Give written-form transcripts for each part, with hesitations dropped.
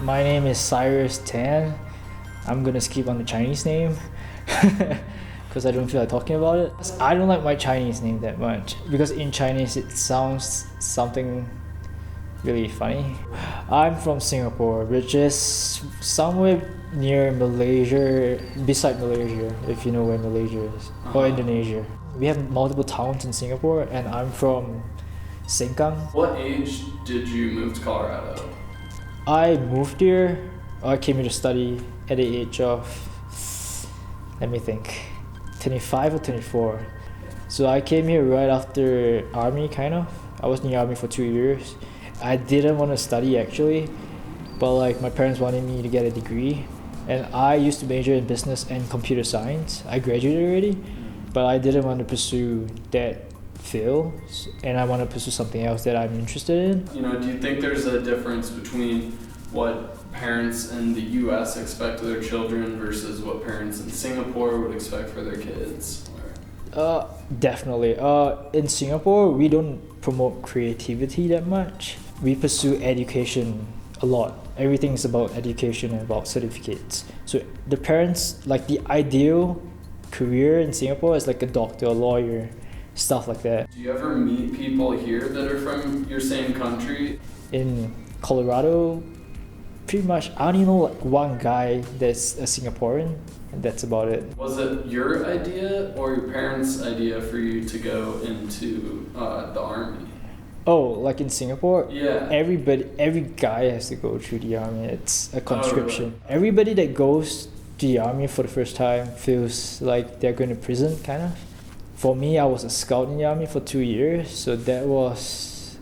My name is Cyrus Tan. I'm gonna skip on the Chinese name because I don't feel like talking about it. I don't like my Chinese name that much because in Chinese it sounds something really funny. I'm from Singapore, which is somewhere near Malaysia, beside Malaysia, if you know where Malaysia is, or Indonesia. We have multiple towns in Singapore, and I'm from Sengkang. What age did you move to Colorado? I moved here, I came here to study at the age of, let me think, 25 or 24. So I came here right after army, kind of. I was in the army for 2 years. I didn't want to study actually, but like my parents wanted me to get a degree. And I used to major in business and computer science. I graduated already, but I didn't want to pursue that field, and I want to pursue something else that I'm interested in. You know, do you think there's a difference between what parents in the US expect of their children versus what parents in Singapore would expect for their kids? Definitely. In Singapore, we don't promote creativity that much. We pursue education a lot. Everything is about education and about certificates. So the parents, like the ideal career in Singapore is like a doctor, a lawyer, stuff like that. Do you ever meet people here that are from your same country? In Colorado, pretty much I only know like one guy that's a Singaporean, and that's about it. Was it your idea or your parents' idea for you to go into the army? Oh, like in Singapore? Yeah. Every guy has to go through the army. It's a conscription. Oh, really? Everybody that goes to the army for the first time feels like they're going to prison, kind of. For me, I was a scout in the army for 2 years, so that was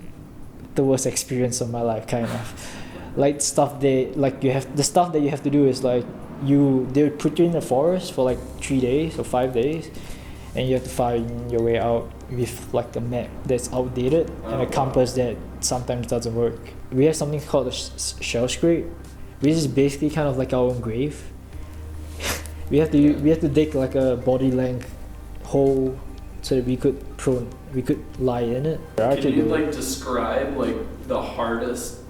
the worst experience of my life, kind of. Like the stuff that you have to do is like they would put you in the forest for like 3 days or 5 days, and you have to find your way out with like a map that's outdated and a compass that sometimes doesn't work. We have something called a shell scrape, which is basically kind of like our own grave. we have to dig like a body length hole so that we could lie in it. Can you like describe like the hardest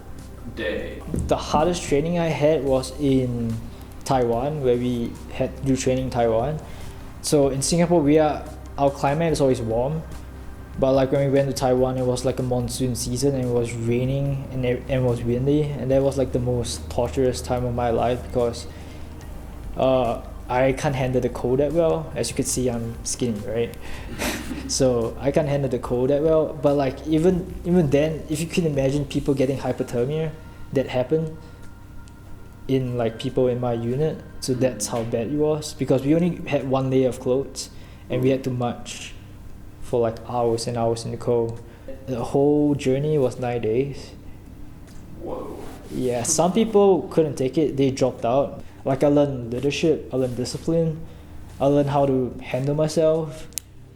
day? The hardest training I had was in Taiwan, where we had to do training in Taiwan. So in Singapore, our climate is always warm, but like when we went to Taiwan, it was like a monsoon season and it was raining and it was windy, and that was like the most torturous time of my life because I can't handle the cold that well. As you can see, I'm skinny, right? So I can't handle the cold that well. But like even then, if you can imagine people getting hypothermia, that happened in like people in my unit. So that's how bad it was, because we only had one layer of clothes and we had to march for like hours and hours in the cold. The whole journey was 9 days. Whoa. Yeah, some people couldn't take it, they dropped out. Like I learned leadership, I learned discipline, I learned how to handle myself,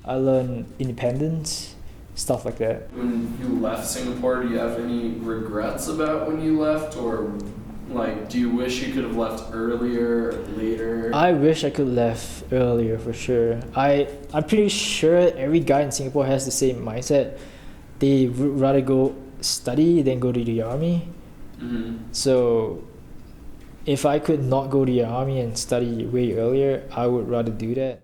I learned independence, stuff like that. When you left Singapore, do you have any regrets about when you left, or like do you wish you could have left earlier or later? I wish I could have left earlier for sure. I'm pretty sure every guy in Singapore has the same mindset. They would rather go study than go to the army. Mm-hmm. So if I could not go to the army and study way earlier, I would rather do that.